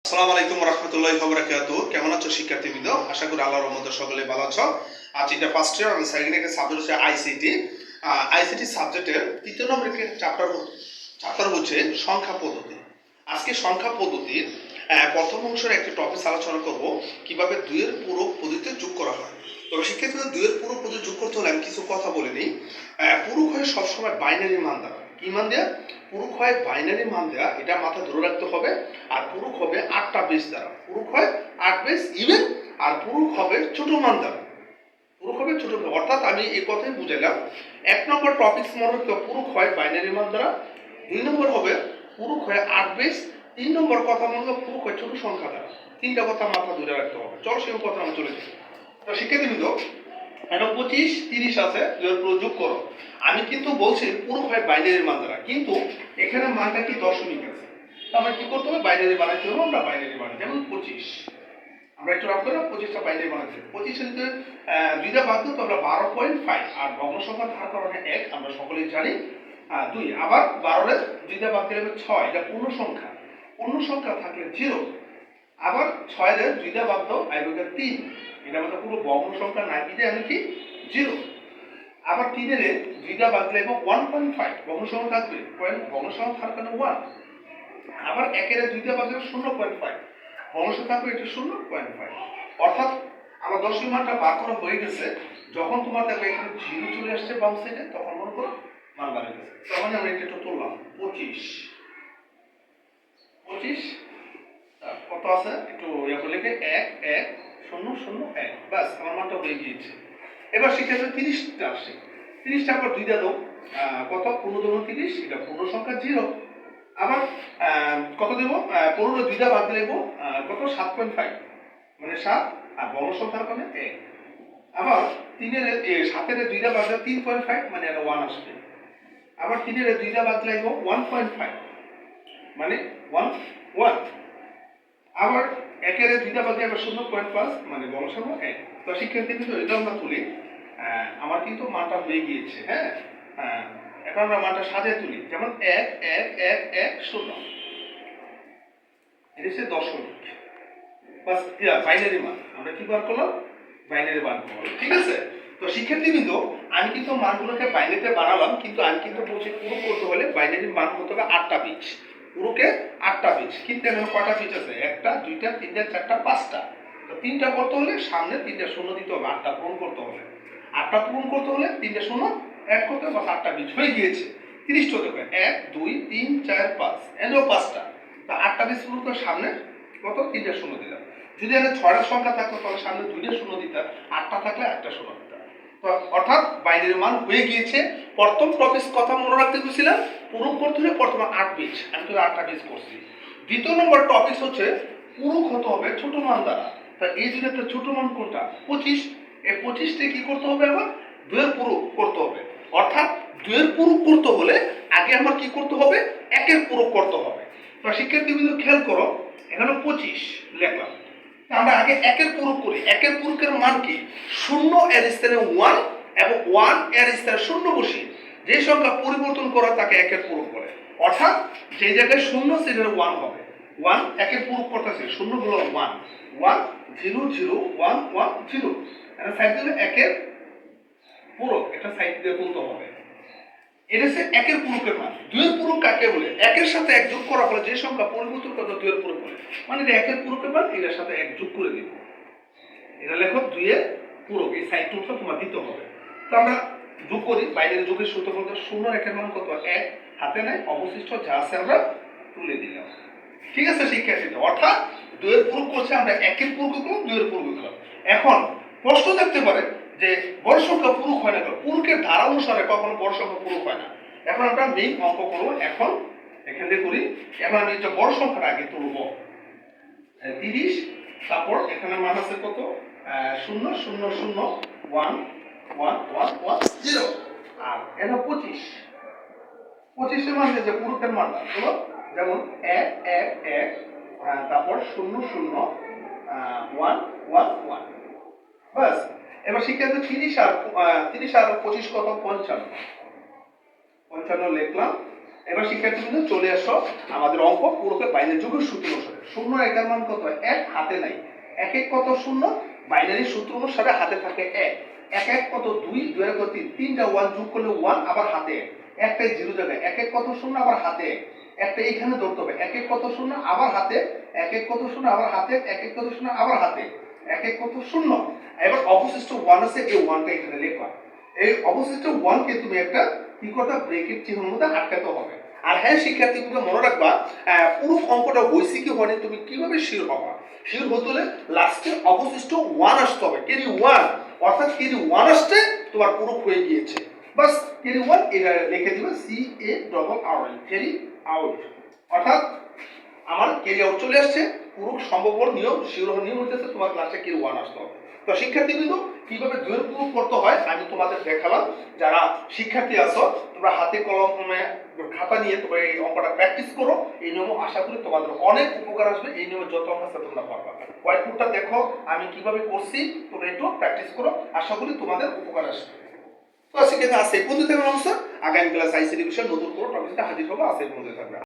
আসসালামু আলাইকুম রহমতুল্লাহি ওয়া বারাকাতুহু। কেমন আছো শিক্ষার্থীবৃন্দ? আশা করি আল্লাহর রহমতে সকলে ভালো আছো। আজ এটা ফার্স্ট ইয়ার আমি সেকেন্ড ইয়ার সাবজেক্ট হচ্ছে আইসিটি। আইসিটি সাবজেক্টের তৃতীয় নম্বরের চ্যাপ্টার হচ্ছে সংখ্যা পদ্ধতি। আজকে সংখ্যা পদ্ধতির প্রথম অংশের একটি টপিক আলোচনা করব, কিভাবে দুইয়ের পূরক পদ্ধতিতে যোগ করা হয়। তবে শিক্ষার্থীদের দুইয়ের পূরক পদ্ধতি যোগ করতে হলে আমি কিছু কথা বলে নিই। পূরক হয় সবসময় বাইনারি মান দ্বারা। কি মান দেয়া? পূরক হয় বাইনারি মান দেয়া, এটা মাথা ধরে রাখতে হবে। আর পূরক হবে 8টা বেস দ্বারা। পূরক হয় 8 বেস ইভেন, আর পূরক হবে ছোট মান দ্বারা। পূরক হবে ছোট মান, অর্থাৎ আমি এই কথাই বুঝাইলাম। 1 নম্বর টপিকস মনে রাখতে হবে, পূরক হয় বাইনারি মান দ্বারা। 2 নম্বর হবে পূরক হয় 8 বেস। 3 নম্বর কথা মনে রাখতে পূরক হয় ছোট সংখ্যা দ্বারা। তিনটা কথা মাথা ধরে রাখতে হবে। চলো সেই কথা আমি চলে যাই। তো শিক্ষার্থীবৃন্দ, এখন 25 30 আছে, যোগ করো। আমি কিন্তু বলছি পূরক হয় বাইনারি মান দ্বারা, কিন্তু এখানে মানটা কি দশমিক আছে। আমরা কি করতে হবে? বাইনারি বানাইতে হবে। আমরা বাইনারি বানাই, যেমন 25 আমরা একটু রাখ করে 25টা বাইনারি বানাচ্ছি। 25 এর দুইটা বাদ দিই তো আমরা 12.5, আর ভগ্ন সংখ্যা থাকার কারণে 1 আমরা সকলেই জানি। 2 আবার 12 এর দুইটা বাদ দিলে 6, এটা পূর্ণ সংখ্যা। পূর্ণ সংখ্যা থাকলে 0। আবার 6 এর দুইটা বাদ দাও, আইবো 3, এটা আমাদের পুরো ভগ্ন সংখ্যা নাই, এটা আমি কি 0। আবার 3 এর দুইটা বাদ দিলে 1.5, ভগ্ন সংখ্যা থাকবে ভগ্ন সংখ্যা থাকার কারণে 1। আবার 1 এর দুইটা বাদ দিলে 0.5, ভগ্ন সংখ্যা থাকবে এটা 0.5। অর্থাৎ আমার দশমিক মানটা বার করা হয়ে গেছে। যখন তোমার দেখবে এখানে 0 চলে আসছে বাম সাইডে, তখন মনে করো মান বার হয়ে গেছে। তখন আমরা এটা একটু তুললাম 25 কত আছে একটু লিখে 1 1 0 0 1, বাস আমার মানটা হয়ে গিয়েছে। এবার শিক্ষার্থী 30টা আসে। 30টা আবার দুইটা দাও, কত? 15 30, এটা পূর্ণ সংখ্যা 0। আবার কত দেব? 15 দুইটা বাদ দিলে কত? 7.5, মানে 7, আর বড় সংখ্যার কারণে 1। আবার 3 এর 7 এর দুইটা বাদ দিলে 3.5, মানে এটা 1 আসবে। আবার 3 এর দুইটা বাদ দিলে 1.5, মানে 1 1। আবার 1 এর দুইটা বাদ দিলে 0.5, মানে বড় সংখ্যা 1। তো শিক্ষার্থী কিন্তু এটা আমরা তুলি, আমার কিন্তু মানটা হয়ে গিয়েছে। হ্যাঁ, এখন আমরা মানটা সাজিয়ে তুলি, যেমন 1 1 1 1 0, এটা হচ্ছে দশমিক। বাস, বাইনারি মান আমরা কি বার করলাম? বাইনারি মান করলাম। ঠিক আছে? তো শিক্ষার্থীবৃন্দ, আমি কিন্তু মানগুলোকে বাইনারিতে বানালাম, কিন্তু আমি কিন্তু বলছি পূরক করতে হলে বাইনারি মান হতে হবে 8টা বীজ। পূরকে 8টা বীজ, কিন্তু এখানে কয়টা বীজ আছে? 1টা 2টা 3টা 4টা 5টা। তো 3টা করতে হলে সামনে 3টা শূন্য দিতে হবে, 8টা পূরণ করতে হবে। 8টা পূরণ করতে হলে 3টা শূন্য অ্যাড করতে হবে, বাস 8টা বীজ হয়ে গিয়েছে। 30টা হবে 1 2 3 4 5, এন্ডও 5টা। তো 8টা বীজ পূরণ করে সামনে কত? 3টা শূন্য দিলাম। যদি এখানে 6টা সংখ্যা থাকতো তাহলে সামনে 2টা শূন্য দিতাম, 8টা থাকলে 1টা শূন্য দিতাম। তো অর্থাৎ বাইনারি মান হয়ে গিয়েছে। প্রথম টপিক কথা মনে রাখতে বলছিলাম, পূরক করতে হলে প্রথমে 8 বীজ, আমি তো 8টা বীজ করছি। দ্বিতীয় নম্বর টপিক হচ্ছে পূরক হতে হবে ছোট মান দ্বারা। তা এই জন্য একটা ছোট মান কোনটা? 25। এই 25তে কি করতে হবে? আবার দুইয়ের পূরক করতে হবে। অর্থাৎ দুইয়ের পূরক করতে হলে আগে আমার কি করতে হবে? একের পূরক করতে হবে। তো শিক্ষার্থীবৃন্দ খেয়াল করো, এখানে 25 লিখলাম, আমরা আগে একের পূরক করি। একের পূরকের মান কি? 0 এর স্থানে 1 এবং 1 এর স্থানে 0 বসিয়ে যে সংখ্যা পরিবর্তন করা তাকে একের পূরক বলে। অর্থাৎ যে জায়গায় 0 সেখানে 1 হবে। 1 একের পূরক করতেছে, 0 গুলো 1 1 0 0 1 1 0, এটা সাইড দিলে একের পূরক, এটা সাইড দিয়ে তুলতে হবে। এটা হচ্ছে একের পূরকের মান। দুইয়ের পূরক কাকে বলে? একের সাথে এক যোগ করা হলে যে সংখ্যা পরিবর্তন করে দুইয়ের পূরক বলে। মানে এটা একের পূরকের মান, এটার সাথে এক যোগ করে দিব। এটা লেখো দুইয়ের পূরক, এই সাইড টুলটা তোমার দিতে হবে। তো আমরা যোগ করি, বাইরের যোগের সূত্র বলতে 0 একের মান কত? 1, হাতে নাই, অবশিষ্ট যা আছে আমরা তুলে দিলাম। ঠিক আছে শিক্ষার্থী? অর্থাৎ দুইয়ের পূরক করছে, আমরা একের পূরক করলাম, দুইয়ের পূরক করলাম। এখন প্রশ্ন থাকতে পারে যে বড় সংখ্যা পূরক হয় না কেন? পূরকের ধারা অনুসারে কখনো বড় সংখ্যা পূরক হয় না। এখন আমরা মেইন অঙ্ক করবো, এখন এখান থেকে করি। এখন আমি যে বড় সংখ্যাটা আগে তুলব 30, তারপর এখানে মান আছে কত? 0 0 0 1 1 1 1 0, আর এটা 25। 25 এর মান যে পূরকের মানটা হলো, যেমন 1 1 1, তারপর 0 0 1 1 1, বাস। এবার শিক্ষার্থী 30 আর 25 কত? 55 55 লিখলাম। এবার শিক্ষার্থী চলে আসো আমাদের অঙ্ক পূরকের বাইনারি যোগের সূত্র অনুসারে। শূন্য একের মান কত? 1 হাতে নাই। 1 1 কত? শূন্য। বাইনারি সূত্র অনুসারে হাতে থাকে 1। 1 1 কত? 2, 2 এর কত? 3, তিনটা 1 যোগ করলে 1 আবার হাতে 1। একটাই 0 জায়গায় 1 1 কত? শূন্য আবার হাতে 1। একটা এইখানে ধরতে হবে 1 1 কত? শূন্য আবার হাতে 1 1 কত? শূন্য আবার হাতে 1 1 কত? শূন্য আবার হাতে 1 1 কত? শূন্য। এবার অবশিষ্ট 1 আছে, এই 1টা এখানে লিখবা। এই অবশিষ্ট 1 কে তুমি একটা কি করতে? ব্রেকেট চিহ্নের মধ্যে আটকাতে হবে। আর হ্যাঁ শিক্ষার্থী কিন্তু মনে রাখবা, পুরো অঙ্কটা হয়েছে কি হয়নি তুমি কিভাবে শিওর হবা? শিওর হতে হলে লাস্টে অবশিষ্ট 1 আসতে হবে। ক্যারি 1, অর্থাৎ ক্যারি 1 আসতে তোমার পুরো হয়ে গিয়েছে। বাস ক্যারি 1 এটা লিখে দিবে CARR, ক্যারি আউট। অর্থাৎ আমার ক্যারি আউট চলে আসছে। পুরো সম্ভব নিয়ম শিওর নিয়ম হচ্ছে তোমার ক্লাসে ক্যারি 1 আসতে হবে। তো শিক্ষার্থী কিন্তু কিভাবে দুয়ের প্রুফ করতে হয় আমি তোমাদের দেখালাম। যারা শিক্ষার্থী আছো তোমরা হাতে কলমে খাতা নিয়ে তোমরা এই অঙ্কটা প্র্যাকটিস করো। এই নিয়ম আশা করি তোমাদের অনেক উপকার আসবে। এই নিয়মে যত অঙ্ক আছে তোমরা পারবা। হোয়াইট বোর্ডটা দেখো আমি কিভাবে করছি, তোমরা একটু প্র্যাকটিস করো, আশা করি তোমাদের উপকার আসবে। তো সেক্ষেত্রে আছে বন্ধু থাকবে নমস্কার। আগামী ক্লাস আইসিডি বিষয়ে নতুন কোনো টপিকটা হাজির হবো, আছে বন্ধু থাকবে।